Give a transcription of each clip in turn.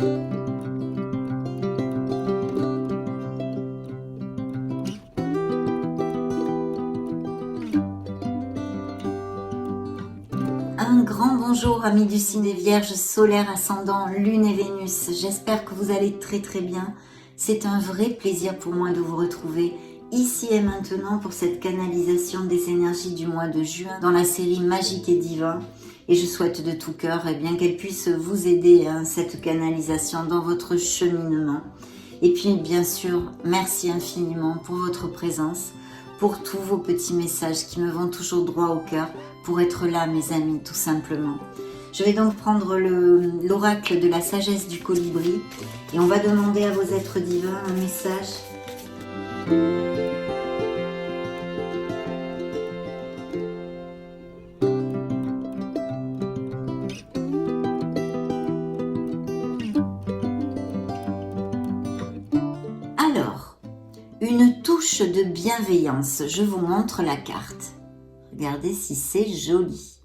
Un grand bonjour amis du signe des Vierges, solaire, ascendant, lune et Vénus. J'espère que vous allez très bien. C'est un vrai plaisir pour moi de vous retrouver ici et maintenant pour cette canalisation des énergies du mois de juin dans la série Magique et Divin. Et je souhaite de tout cœur qu'elle puisse vous aider, cette canalisation dans votre cheminement. Et puis bien sûr, merci infiniment pour votre présence, pour tous vos petits messages qui me vont toujours droit au cœur, pour être là mes amis, tout simplement. Je vais donc prendre l'oracle de la sagesse du colibri et on va demander à vos êtres divins un message. Alors, une touche de bienveillance, je vous montre la carte. Regardez si c'est joli.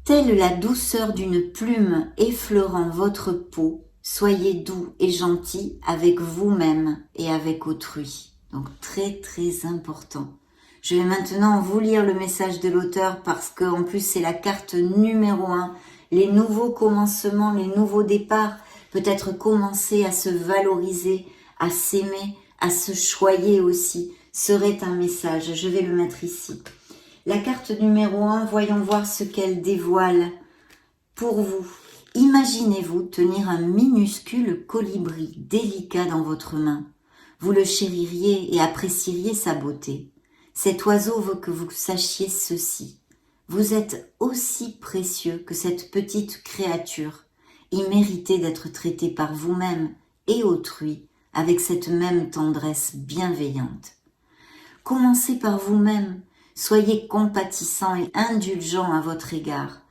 Telle la douceur d'une plume effleurant votre peau, soyez doux et gentil avec vous-même et avec autrui. Donc très important. Je vais maintenant vous lire le message de l'auteur parce qu'en plus c'est la carte numéro 1. Les nouveaux commencements, les nouveaux départs, peut-être commencer à se valoriser, à s'aimer, à se choyer aussi, serait un message. Je vais le mettre ici. La carte numéro 1, voyons voir ce qu'elle dévoile pour vous. Imaginez-vous tenir un minuscule colibri délicat dans votre main. Vous le chéririez et apprécieriez sa beauté. Cet oiseau veut que vous sachiez ceci. Vous êtes aussi précieux que cette petite créature et méritez d'être traité par vous-même et autrui avec cette même tendresse bienveillante. Commencez par vous-même, soyez compatissant et indulgent à votre égard.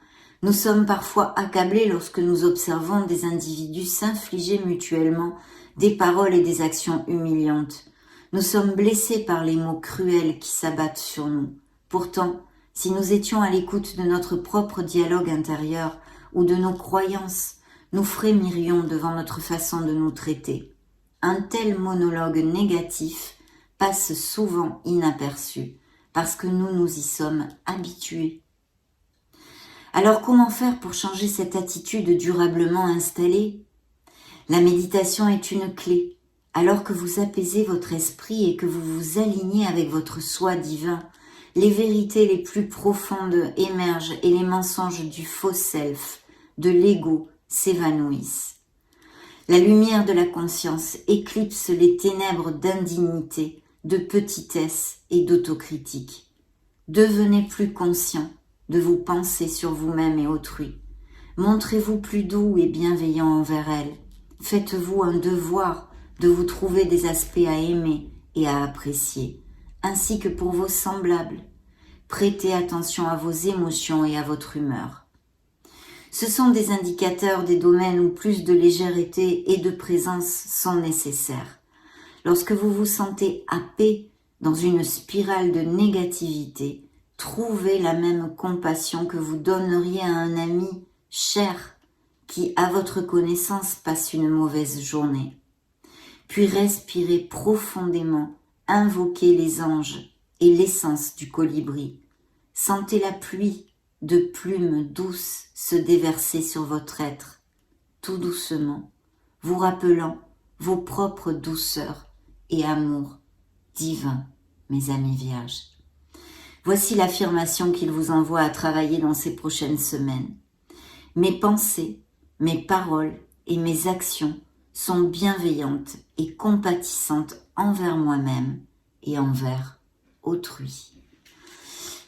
Nous sommes parfois accablés lorsque nous observons des individus s'infliger mutuellement des paroles et des actions humiliantes. Nous sommes blessés par les mots cruels qui s'abattent sur nous. Pourtant, si nous étions à l'écoute de notre propre dialogue intérieur ou de nos croyances, nous frémirions devant notre façon de nous traiter. Un tel monologue négatif passe souvent inaperçu parce que nous nous y sommes habitués. Alors comment faire pour changer cette attitude durablement installée? La méditation est une clé. Alors que vous apaisez votre esprit et que vous vous alignez avec votre soi divin, les vérités les plus profondes émergent et les mensonges du faux self, de l'ego, s'évanouissent. La lumière de la conscience éclipse les ténèbres d'indignité, de petitesse et d'autocritique. Devenez plus conscient de vos pensées sur vous-même et autrui. Montrez-vous plus doux et bienveillant envers elles. Faites-vous un devoir de vous trouver des aspects à aimer et à apprécier, ainsi que pour vos semblables. Prêtez attention à vos émotions et à votre humeur. Ce sont des indicateurs des domaines où plus de légèreté et de présence sont nécessaires. Lorsque vous vous sentez happé dans une spirale de négativité, trouvez la même compassion que vous donneriez à un ami cher qui, à votre connaissance, passe une mauvaise journée. Puis respirez profondément, invoquez les anges et l'essence du colibri. Sentez la pluie de plumes douces se déverser sur votre être, tout doucement, vous rappelant vos propres douceurs et amour divin, mes amis vierges. Voici l'affirmation qu'il vous envoie à travailler dans ces prochaines semaines. Mes pensées, mes paroles et mes actions sont bienveillantes et compatissantes envers moi-même et envers autrui.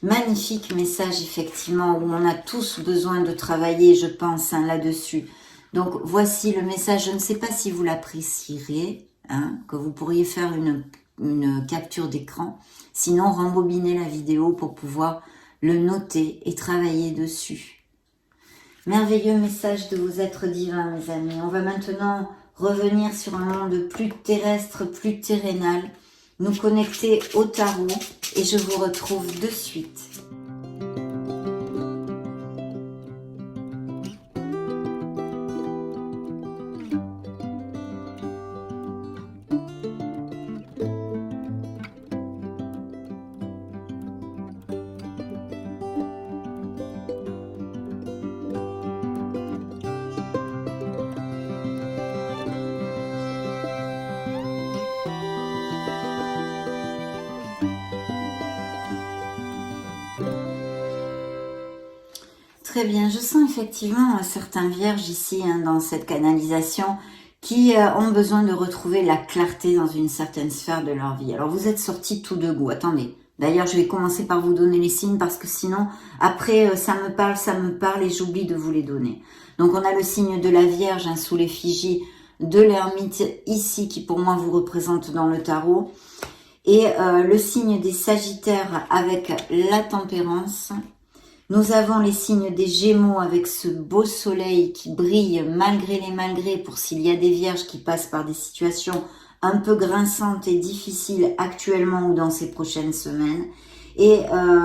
Magnifique message effectivement où on a tous besoin de travailler, je pense, là-dessus. Donc voici le message, je ne sais pas si vous l'apprécierez, que vous pourriez faire une capture d'écran, sinon rembobinez la vidéo pour pouvoir le noter et travailler dessus. Merveilleux message de vos êtres divins, mes amis. On va maintenant revenir sur un monde plus terrestre, plus terrénal, nous connecter au tarot et je vous retrouve de suite. très bien. Je sens effectivement certains vierges ici dans cette canalisation qui ont besoin de retrouver la clarté dans une certaine sphère de leur vie. Alors vous êtes sortis tout de go. Attendez. D'ailleurs, je vais commencer par vous donner les signes parce que sinon, après, ça me parle et j'oublie de vous les donner. Donc on a le signe de la Vierge sous l'effigie de l'ermite ici qui pour moi vous représente dans le tarot. Et le signe des Sagittaires avec la Tempérance. Nous avons les signes des Gémeaux avec ce beau soleil qui brille malgré les malgrés pour s'il y a des Vierges qui passent par des situations un peu grinçantes et difficiles actuellement ou dans ces prochaines semaines. Et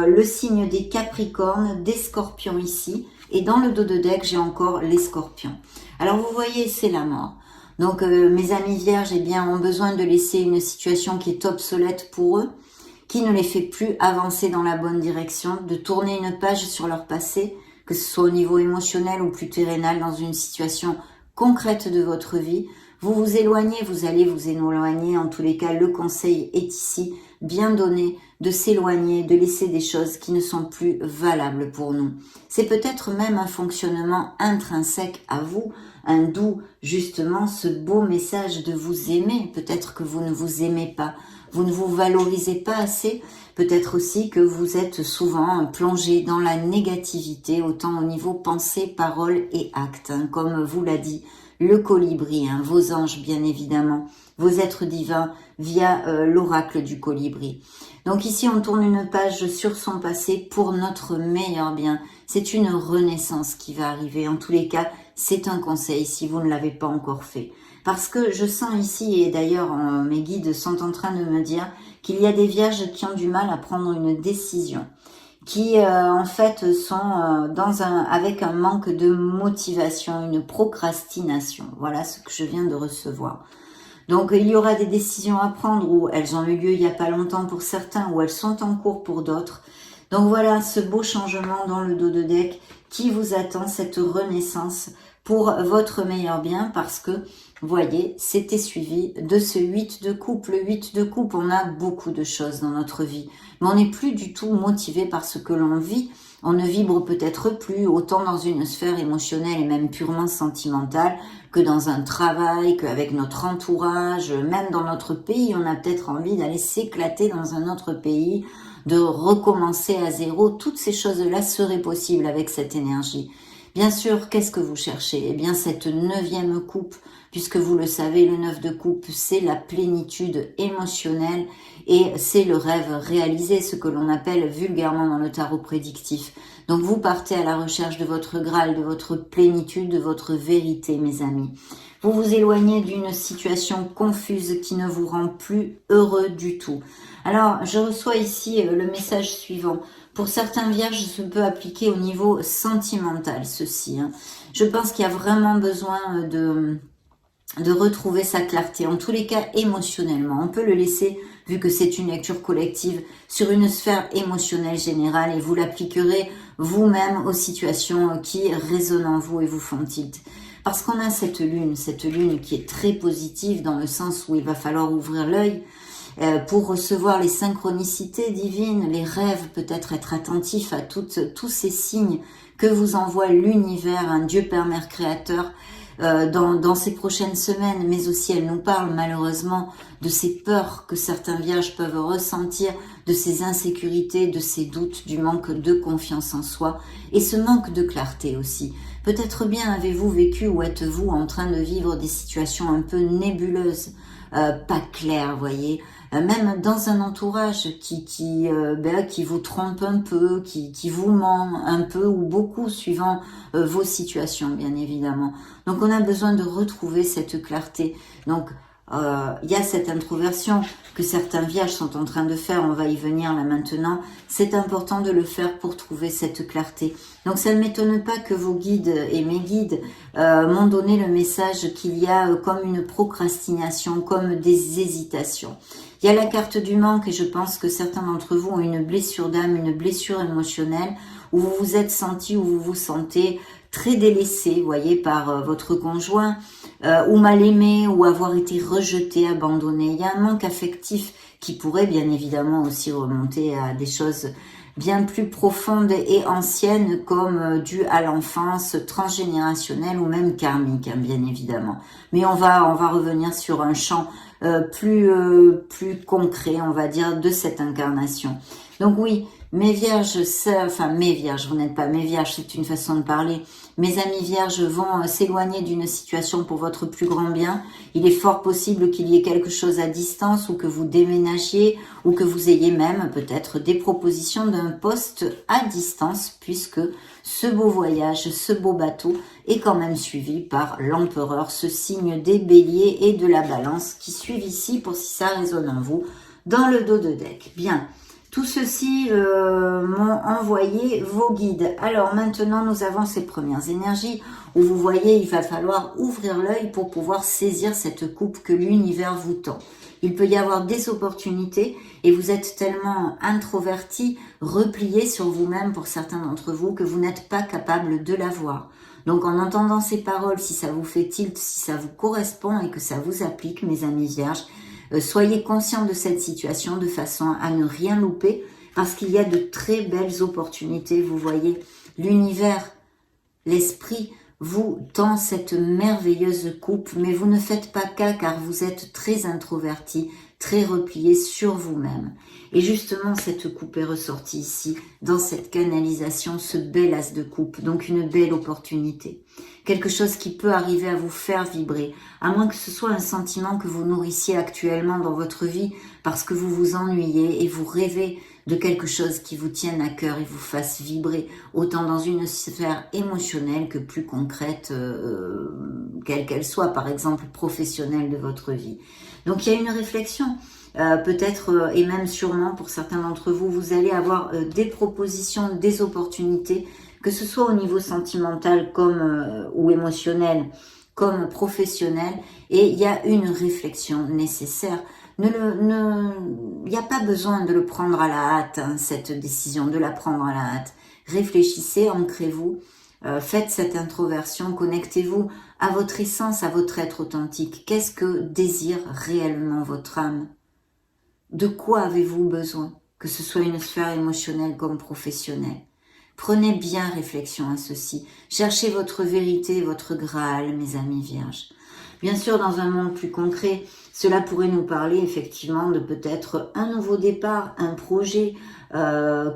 le signe des Capricornes, des Scorpions ici. Et dans le dos de deck, j'ai encore les Scorpions. Alors vous voyez, c'est la mort. Donc mes amis Vierges, eh bien, ont besoin de laisser une situation qui est obsolète pour eux, qui ne les fait plus avancer dans la bonne direction, de tourner une page sur leur passé, que ce soit au niveau émotionnel ou plus terrénal, dans une situation concrète de votre vie. Vous vous éloignez, vous allez vous éloigner. En tous les cas, le conseil est ici, bien donné, de s'éloigner, de laisser des choses qui ne sont plus valables pour nous. C'est peut-être même un fonctionnement intrinsèque à vous, un doux, justement, ce beau message de vous aimer. Peut-être que vous ne vous aimez pas, vous ne vous valorisez pas assez. Peut-être aussi que vous êtes souvent plongé dans la négativité, autant au niveau pensée, parole et acte, comme vous l'a dit le colibri, vos anges bien évidemment, vos êtres divins via l'oracle du colibri. Donc ici on tourne une page sur son passé pour notre meilleur bien. C'est une renaissance qui va arriver. En tous les cas, c'est un conseil si vous ne l'avez pas encore fait. Parce que je sens ici, et d'ailleurs mes guides sont en train de me dire qu'il y a des vierges qui ont du mal à prendre une décision, qui en fait sont avec un manque de motivation, une procrastination. Voilà ce que je viens de recevoir. Donc il y aura des décisions à prendre où elles ont eu lieu il n'y a pas longtemps pour certains, où elles sont en cours pour d'autres. Donc voilà ce beau changement dans le dos de deck qui vous attend, cette renaissance pour votre meilleur bien, parce que, vous voyez, c'était suivi de ce 8 de coupe. Le 8 de coupe, on a beaucoup de choses dans notre vie, mais on n'est plus du tout motivé par ce que l'on vit. On ne vibre peut-être plus autant dans une sphère émotionnelle et même purement sentimentale que dans un travail, qu'avec notre entourage, même dans notre pays. On a peut-être envie d'aller s'éclater dans un autre pays, de recommencer à zéro. Toutes ces choses-là seraient possibles avec cette énergie. Bien sûr, qu'est-ce que vous cherchez? Eh bien, cette 9e coupe, puisque vous le savez, le 9 de coupe, c'est la plénitude émotionnelle et c'est le rêve réalisé, ce que l'on appelle vulgairement dans le tarot prédictif. Donc, vous partez à la recherche de votre Graal, de votre plénitude, de votre vérité, mes amis. Vous vous éloignez d'une situation confuse qui ne vous rend plus heureux du tout. Alors, je reçois ici le message suivant. Pour certains vierges, ça peut appliquer au niveau sentimental, ceci. Je pense qu'il y a vraiment besoin de retrouver sa clarté, en tous les cas émotionnellement. On peut le laisser, vu que c'est une lecture collective, sur une sphère émotionnelle générale et vous l'appliquerez vous-même aux situations qui résonnent en vous et vous font tilt. Parce qu'on a cette lune qui est très positive dans le sens où il va falloir ouvrir l'œil pour recevoir les synchronicités divines, les rêves, peut-être être attentif à tous ces signes que vous envoie l'univers, un Dieu Père Mère Créateur, dans ces prochaines semaines, mais aussi elle nous parle malheureusement de ces peurs que certains vierges peuvent ressentir, de ces insécurités, de ces doutes, du manque de confiance en soi et ce manque de clarté aussi. Peut-être bien avez-vous vécu ou êtes-vous en train de vivre des situations un peu nébuleuses, pas claires, voyez, même dans un entourage qui vous trompe un peu, qui vous ment un peu ou beaucoup suivant vos situations, bien évidemment. Donc on a besoin de retrouver cette clarté. Donc il y a cette introversion que certains vierges sont en train de faire, on va y venir là maintenant. C'est important de le faire pour trouver cette clarté. Donc ça ne m'étonne pas que vos guides et mes guides m'ont donné le message qu'il y a comme une procrastination, comme des hésitations. Il y a la carte du manque et je pense que certains d'entre vous ont une blessure d'âme, une blessure émotionnelle où vous vous êtes senti, où vous vous sentez très délaissé, voyez, par votre conjoint ou mal aimé ou avoir été rejeté, abandonné. Il y a un manque affectif qui pourrait bien évidemment aussi remonter à des choses bien plus profondes et anciennes, comme dues à l'enfance, transgénérationnelle ou même karmique, hein, bien évidemment. Mais on va revenir sur un champ plus concret, on va dire, de cette incarnation. Donc oui, mes vierges, enfin mes vierges, vous n'êtes pas mes vierges, c'est une façon de parler. Mes amis vierges vont s'éloigner d'une situation pour votre plus grand bien. Il est fort possible qu'il y ait quelque chose à distance ou que vous déménagiez ou que vous ayez même peut-être des propositions d'un poste à distance, puisque ce beau voyage, ce beau bateau est quand même suivi par l'empereur, ce signe des béliers et de la balance qui suivent ici, pour si ça résonne en vous, dans le dos de deck. Bien. Tout ceci m'ont envoyé vos guides. Alors maintenant, nous avons ces premières énergies où vous voyez, il va falloir ouvrir l'œil pour pouvoir saisir cette coupe que l'univers vous tend. Il peut y avoir des opportunités et vous êtes tellement introverti, replié sur vous-même pour certains d'entre vous que vous n'êtes pas capable de la voir. Donc en entendant ces paroles, si ça vous fait tilt, si ça vous correspond et que ça vous applique, mes amis vierges, soyez conscients de cette situation de façon à ne rien louper parce qu'il y a de très belles opportunités. Vous voyez, l'univers, l'esprit vous tend cette merveilleuse coupe, mais vous ne faites pas cas car vous êtes très introverti, très replié sur vous-même. Et justement, cette coupe est ressortie ici, dans cette canalisation, ce bel as de coupe, donc une belle opportunité. Quelque chose qui peut arriver à vous faire vibrer, à moins que ce soit un sentiment que vous nourrissiez actuellement dans votre vie, parce que vous vous ennuyez et vous rêvez de quelque chose qui vous tienne à cœur et vous fasse vibrer, autant dans une sphère émotionnelle que plus concrète, quelle qu'elle soit, par exemple professionnelle de votre vie. Donc il y a une réflexion, peut-être et même sûrement pour certains d'entre vous, vous allez avoir des propositions, des opportunités, que ce soit au niveau sentimental comme ou émotionnel, comme professionnel, et il y a une réflexion nécessaire. Il n'y a pas besoin de le prendre à la hâte, hein, cette décision, de la prendre à la hâte. Réfléchissez, ancrez-vous, faites cette introversion, connectez-vous à votre essence, à votre être authentique. Qu'est-ce que désire réellement votre âme? De quoi avez-vous besoin? Que ce soit une sphère émotionnelle comme professionnelle. Prenez bien réflexion à ceci. Cherchez votre vérité, votre Graal, mes amis vierges. Bien sûr, dans un monde plus concret, cela pourrait nous parler effectivement de peut-être un nouveau départ, un projet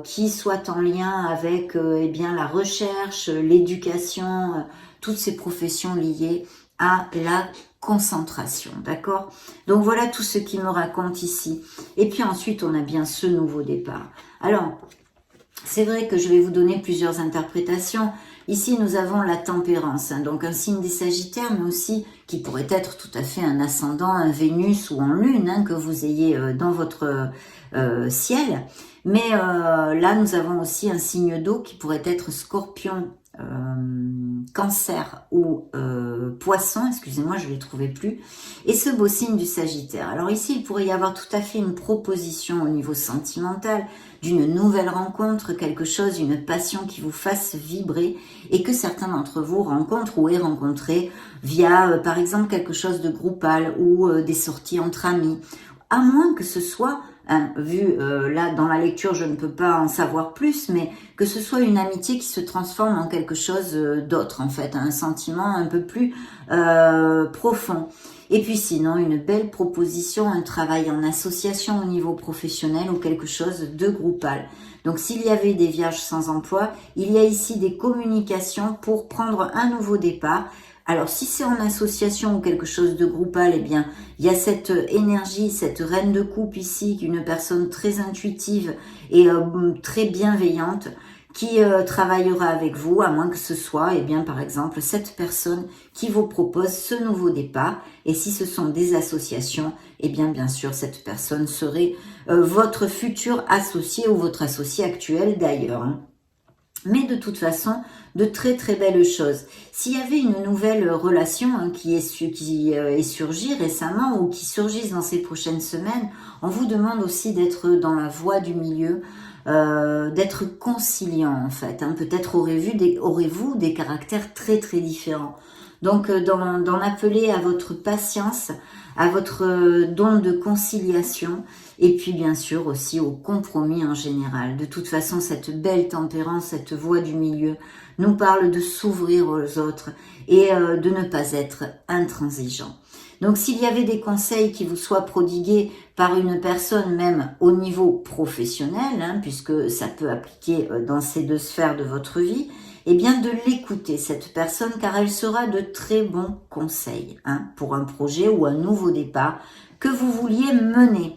qui soit en lien avec eh bien, la recherche, l'éducation, toutes ces professions liées à la concentration, d'accord? Donc voilà tout ce qui me raconte ici. Et puis ensuite, on a bien ce nouveau départ. Alors, c'est vrai que je vais vous donner plusieurs interprétations. Ici, nous avons la tempérance, hein, donc un signe des Sagittaires, mais aussi qui pourrait être tout à fait un ascendant, un Vénus ou en Lune, hein, que vous ayez dans votre ciel. Mais là, nous avons aussi un signe d'eau qui pourrait être Scorpion, Cancer ou Poisson, excusez-moi, je ne les trouvais plus, et ce beau signe du Sagittaire. Alors ici, il pourrait y avoir tout à fait une proposition au niveau sentimental, d'une nouvelle rencontre, quelque chose, une passion qui vous fasse vibrer et que certains d'entre vous rencontrent ou aient rencontré via, par exemple, quelque chose de groupal ou des sorties entre amis, à moins que ce soit, hein, vu là dans la lecture je ne peux pas en savoir plus, mais que ce soit une amitié qui se transforme en quelque chose d'autre en fait, un sentiment un peu plus profond. Et puis sinon, une belle proposition, un travail en association au niveau professionnel ou quelque chose de groupal. Donc s'il y avait des vierges sans emploi, il y a ici des communications pour prendre un nouveau départ. Alors si c'est en association ou quelque chose de groupal, eh bien il y a cette énergie, cette reine de coupe ici, une personne très intuitive et très bienveillante, qui travaillera avec vous, à moins que ce soit, eh bien, par exemple, cette personne qui vous propose ce nouveau départ. Et si ce sont des associations, eh bien, bien sûr, cette personne serait votre futur associé ou votre associé actuel d'ailleurs, hein. Mais de toute façon, de très très belles choses. S'il y avait une nouvelle relation hein, qui est surgie récemment ou qui surgisse dans ces prochaines semaines, on vous demande aussi d'être dans la voie du milieu, d'être conciliant en fait. Hein. Peut-être aurez-vous des caractères très très différents. Donc d'en appeler à votre patience, à votre don de conciliation et puis bien sûr aussi au compromis en général. De toute façon, cette belle tempérance, cette voie du milieu nous parle de s'ouvrir aux autres et de ne pas être intransigeant. Donc s'il y avait des conseils qui vous soient prodigués par une personne même au niveau professionnel, hein, puisque ça peut appliquer dans ces deux sphères de votre vie, eh bien de l'écouter cette personne car elle sera de très bons conseils hein, pour un projet ou un nouveau départ que vous vouliez mener.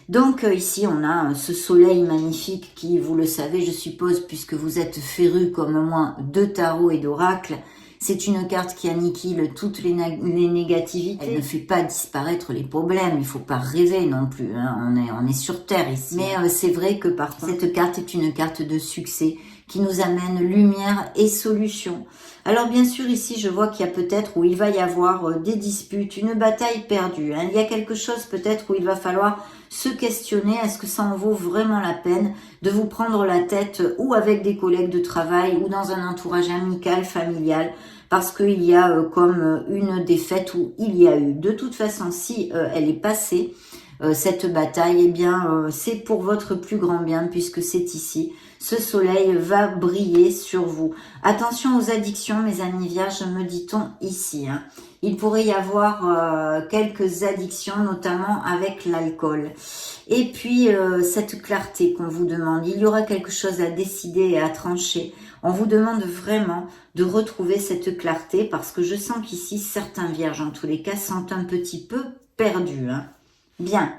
Donc ici on a ce soleil magnifique qui, vous le savez je suppose, puisque vous êtes féru comme moi de tarot et d'oracle, c'est une carte qui anniquile toutes les négativités. Elle ne fait pas disparaître les problèmes, il ne faut pas rêver non plus, hein. On est sur Terre ici. Mais c'est vrai que par contre, cette carte est une carte de succès qui nous amène lumière et solution. Alors bien sûr ici je vois qu'il y a peut-être où il va y avoir des disputes, une bataille perdue. Hein. Il y a quelque chose peut-être où il va falloir se questionner, est-ce que ça en vaut vraiment la peine de vous prendre la tête ou avec des collègues de travail ou dans un entourage amical, familial, parce qu'il y a comme une défaite où il y a eu. De toute façon, si elle est passée, cette bataille, eh bien c'est pour votre plus grand bien puisque c'est ici. Ce soleil va briller sur vous. Attention aux addictions, mes amis vierges, me dit-on ici. Hein. Il pourrait y avoir quelques addictions, notamment avec l'alcool. Et puis, cette clarté qu'on vous demande, il y aura quelque chose à décider et à trancher. On vous demande vraiment de retrouver cette clarté parce que je sens qu'ici, certains vierges, en tous les cas, sont un petit peu perdus. Hein. Bien.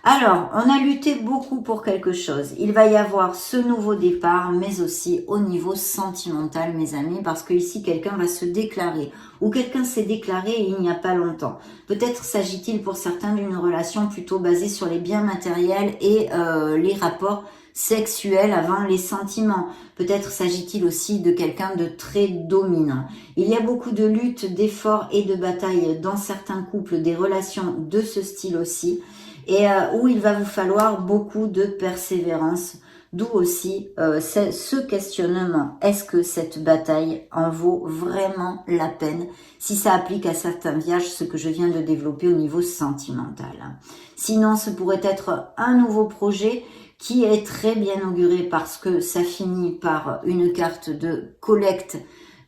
Alors, on a lutté beaucoup pour quelque chose. Il va y avoir ce nouveau départ, mais aussi au niveau sentimental, mes amis, parce que ici, quelqu'un va se déclarer, ou quelqu'un s'est déclaré il n'y a pas longtemps. Peut-être s'agit-il pour certains d'une relation plutôt basée sur les biens matériels et les rapports sexuels avant les sentiments. Peut-être s'agit-il aussi de quelqu'un de très dominant. Il y a beaucoup de luttes, d'efforts et de batailles dans certains couples, des relations de ce style aussi, et où il va vous falloir beaucoup de persévérance, d'où aussi ce questionnement. Est-ce que cette bataille en vaut vraiment la peine si ça applique à certains vierges ce que je viens de développer au niveau sentimental? Sinon, ce pourrait être un nouveau projet qui est très bien auguré parce que ça finit par une carte de collecte,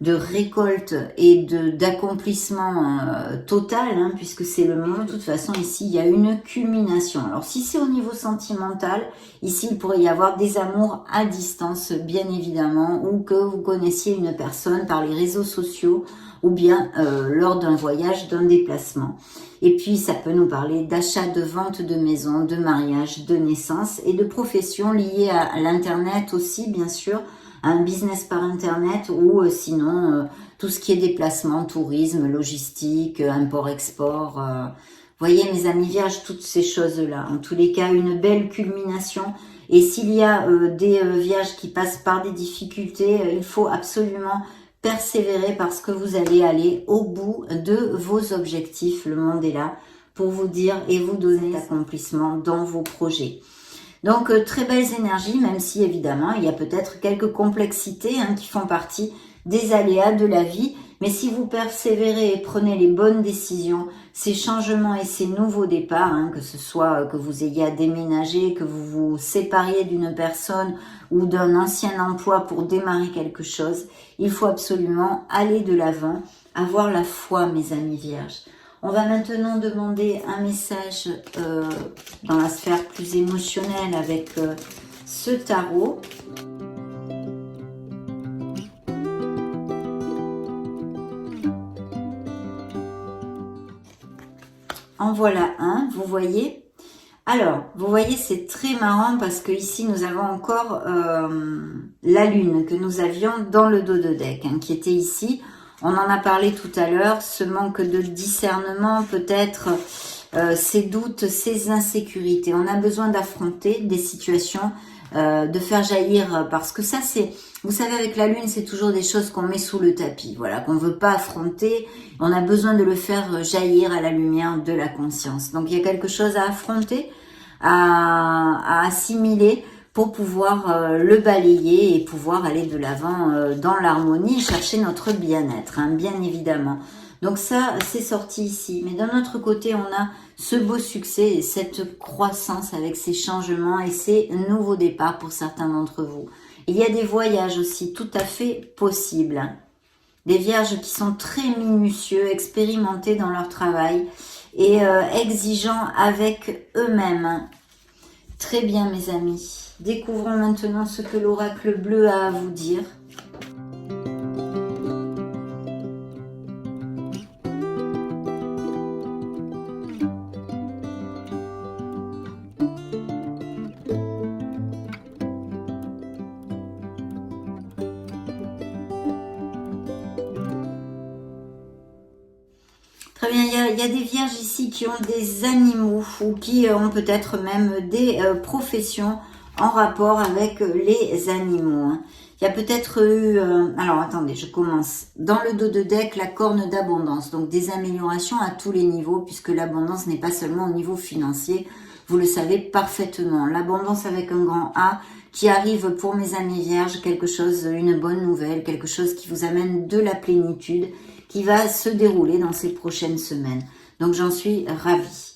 de récolte et d'accomplissement total, hein, puisque c'est le moment. De toute façon, ici, il y a une culmination. Alors, si c'est au niveau sentimental, ici, il pourrait y avoir des amours à distance, bien évidemment, ou que vous connaissiez une personne par les réseaux sociaux, ou bien lors d'un voyage, d'un déplacement. Et puis, ça peut nous parler d'achat, de vente de maison, de mariage, de naissance et de profession liées à l'Internet aussi, bien sûr, un business par internet ou sinon tout ce qui est déplacement, tourisme, logistique, import-export. Voyez mes amis vierges, toutes ces choses-là. En tous les cas, une belle culmination. Et s'il y a des vierges qui passent par des difficultés, il faut absolument persévérer parce que vous allez aller au bout de vos objectifs. Le monde est là pour vous dire et vous donner l'accomplissement dans vos projets. Donc, très belles énergies, même si évidemment, il y a peut-être quelques complexités hein, qui font partie des aléas de la vie. Mais si vous persévérez et prenez les bonnes décisions, ces changements et ces nouveaux départs, hein, que ce soit que vous ayez à déménager, que vous vous sépariez d'une personne ou d'un ancien emploi pour démarrer quelque chose, il faut absolument aller de l'avant, avoir la foi, mes amis vierges. On va maintenant demander un message dans la sphère plus émotionnelle avec ce tarot. En voilà un, vous voyez. Alors, vous voyez, c'est très marrant parce que ici nous avons encore la lune que nous avions dans le dos de deck, hein, qui était ici. On en a parlé tout à l'heure, ce manque de discernement, peut-être ces doutes, ces insécurités. On a besoin d'affronter des situations, de faire jaillir, parce que ça c'est, vous savez avec la lune, c'est toujours des choses qu'on met sous le tapis, voilà, qu'on veut pas affronter. On a besoin de le faire jaillir à la lumière de la conscience. Donc il y a quelque chose à affronter, à assimiler, pour pouvoir le balayer et pouvoir aller de l'avant dans l'harmonie, chercher notre bien-être, hein, bien évidemment. Donc ça, c'est sorti ici. Mais d'un autre côté, on a ce beau succès et cette croissance avec ces changements et ces nouveaux départs pour certains d'entre vous. Il y a des voyages aussi tout à fait possibles. Des vierges qui sont très minutieux, expérimentés dans leur travail et exigeants avec eux-mêmes. Très bien mes amis. Découvrons maintenant ce que l'oracle bleu a à vous dire. Très bien, il y a des vierges ici qui ont des animaux ou qui ont peut-être même des professions en rapport avec les animaux. Il y a peut-être eu... alors attendez, je commence. Dans le dos de deck, la corne d'abondance. Donc des améliorations à tous les niveaux puisque l'abondance n'est pas seulement au niveau financier. Vous le savez parfaitement. L'abondance avec un grand A qui arrive pour mes amis vierges, quelque chose, une bonne nouvelle, quelque chose qui vous amène de la plénitude, qui va se dérouler dans ces prochaines semaines. Donc j'en suis ravie.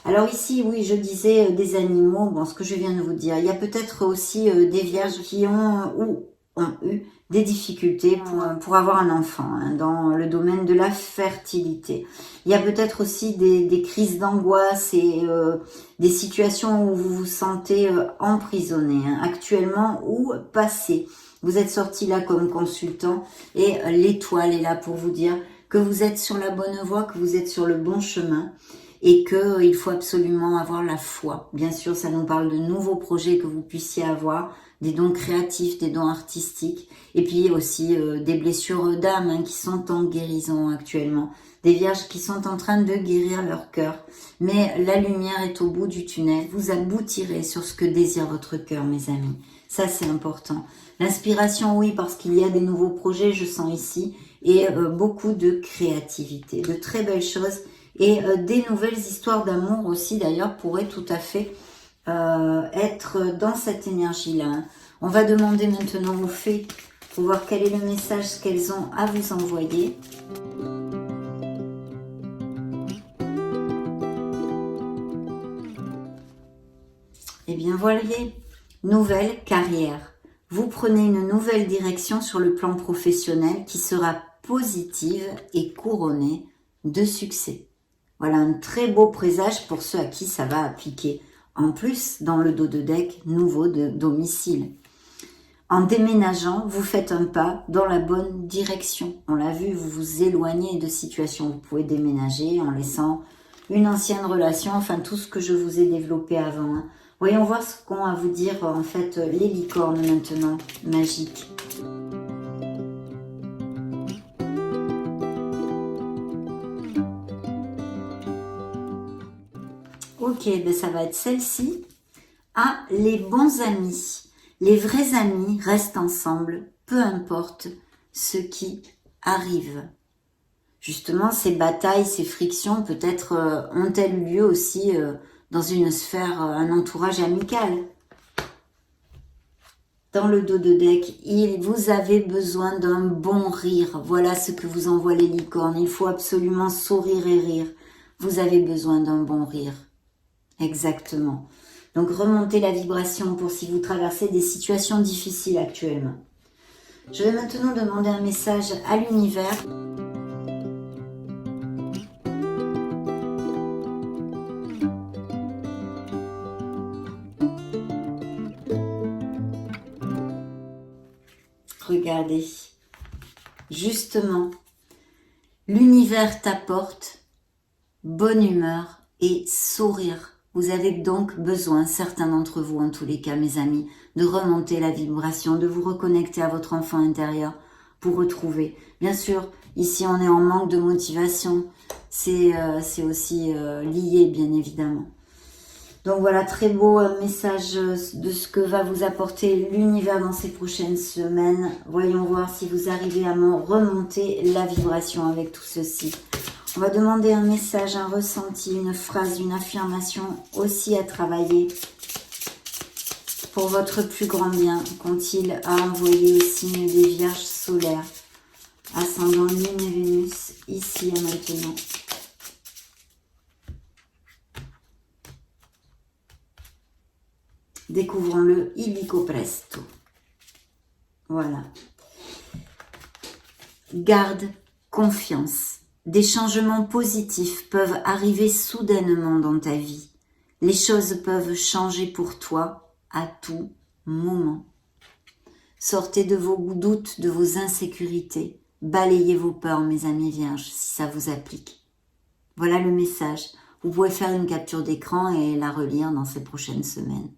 Alors ici, oui, je disais des animaux, bon, ce que je viens de vous dire. Il y a peut-être aussi des vierges qui ont ou ont eu des difficultés pour avoir un enfant dans le domaine de la fertilité. Il y a peut-être aussi des crises d'angoisse et des situations où vous vous sentez emprisonné actuellement ou passé. Vous êtes sorti là comme consultant et l'étoile est là pour vous dire que vous êtes sur la bonne voie, que vous êtes sur le bon chemin et qu'il faut absolument avoir la foi. Bien sûr, ça nous parle de nouveaux projets que vous puissiez avoir, des dons créatifs, des dons artistiques et puis aussi des blessures d'âme qui sont en guérison actuellement. Des vierges qui sont en train de guérir leur cœur. Mais la lumière est au bout du tunnel. Vous aboutirez sur ce que désire votre cœur, mes amis. Ça, c'est important. L'inspiration, oui, parce qu'il y a des nouveaux projets, je sens ici, et beaucoup de créativité, de très belles choses, et des nouvelles histoires d'amour aussi, d'ailleurs, pourraient tout à fait être dans cette énergie-là. On va demander maintenant aux fées pour voir quel est le message qu'elles ont à vous envoyer. Eh bien, voyez, nouvelle carrière. Vous prenez une nouvelle direction sur le plan professionnel qui sera positive et couronnée de succès. Voilà un très beau présage pour ceux à qui ça va appliquer. En plus, dans le dos de deck, nouveau domicile. En déménageant, vous faites un pas dans la bonne direction. On l'a vu, vous vous éloignez de situations. Vous pouvez déménager en laissant une ancienne relation, enfin tout ce que je vous ai développé avant. Voyons voir ce qu'ont à vous dire en fait les licornes maintenant, magiques. Ok, ben ça va être celle-ci. Ah, les bons amis. Les vrais amis restent ensemble, peu importe ce qui arrive. Justement, ces batailles, ces frictions, peut-être ont-elles eu lieu aussi dans une sphère, un entourage amical. Dans le dos de deck, vous avez besoin d'un bon rire. Voilà ce que vous envoient les licornes. Il faut absolument sourire et rire. Vous avez besoin d'un bon rire. Exactement. Donc remontez la vibration pour si vous traversez des situations difficiles actuellement. Je vais maintenant demander un message à l'univers. Regardez, justement, l'univers t'apporte bonne humeur et sourire. Vous avez donc besoin, certains d'entre vous en tous les cas, mes amis, de remonter la vibration, de vous reconnecter à votre enfant intérieur pour retrouver. Bien sûr, ici on est en manque de motivation, c'est aussi lié bien évidemment. Donc voilà, très beau message de ce que va vous apporter l'univers dans ces prochaines semaines. Voyons voir si vous arrivez à me remonter la vibration avec tout ceci. On va demander un message, un ressenti, une phrase, une affirmation aussi à travailler pour votre plus grand bien. Qu'ont-ils à envoyer au signe des Vierges solaires, ascendant Lune et Vénus ici? ici et maintenant. Découvrons-le illico presto. Voilà. Garde confiance. Des changements positifs peuvent arriver soudainement dans ta vie. Les choses peuvent changer pour toi à tout moment. Sortez de vos doutes, de vos insécurités. Balayez vos peurs, mes amis vierges, si ça vous applique. Voilà le message. Vous pouvez faire une capture d'écran et la relire dans ces prochaines semaines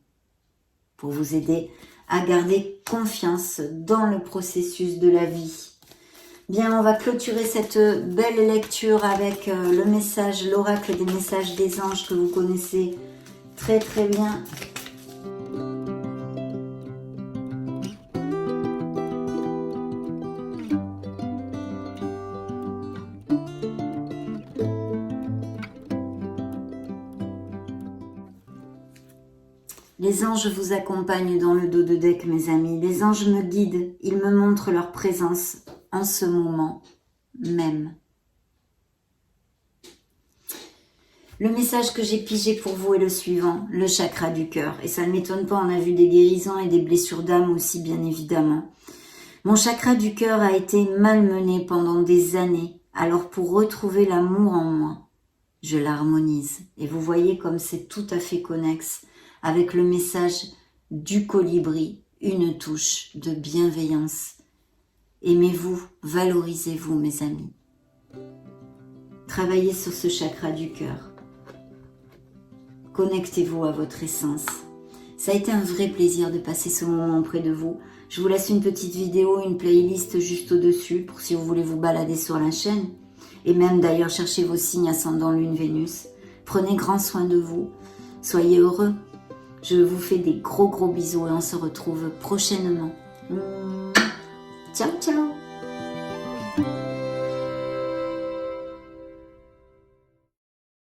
pour vous aider à garder confiance dans le processus de la vie. Bien, on va clôturer cette belle lecture avec le message, l'oracle des messages des anges que vous connaissez très très bien. Les anges vous accompagnent dans le dos de deck, mes amis. Les anges me guident, ils me montrent leur présence en ce moment même. Le message que j'ai pigé pour vous est le suivant, le chakra du cœur. Et ça ne m'étonne pas, on a vu des guérisons et des blessures d'âme aussi, bien évidemment. Mon chakra du cœur a été malmené pendant des années. Alors pour retrouver l'amour en moi, je l'harmonise. Et vous voyez comme c'est tout à fait connexe avec le message du colibri, une touche de bienveillance. Aimez-vous, valorisez-vous, mes amis. Travaillez sur ce chakra du cœur. Connectez-vous à votre essence. Ça a été un vrai plaisir de passer ce moment auprès de vous. Je vous laisse une petite vidéo, une playlist juste au-dessus pour si vous voulez vous balader sur la chaîne. Et même d'ailleurs chercher vos signes ascendant Lune, Vénus. Prenez grand soin de vous. Soyez heureux. Je vous fais des gros bisous et on se retrouve prochainement. Ciao, ciao!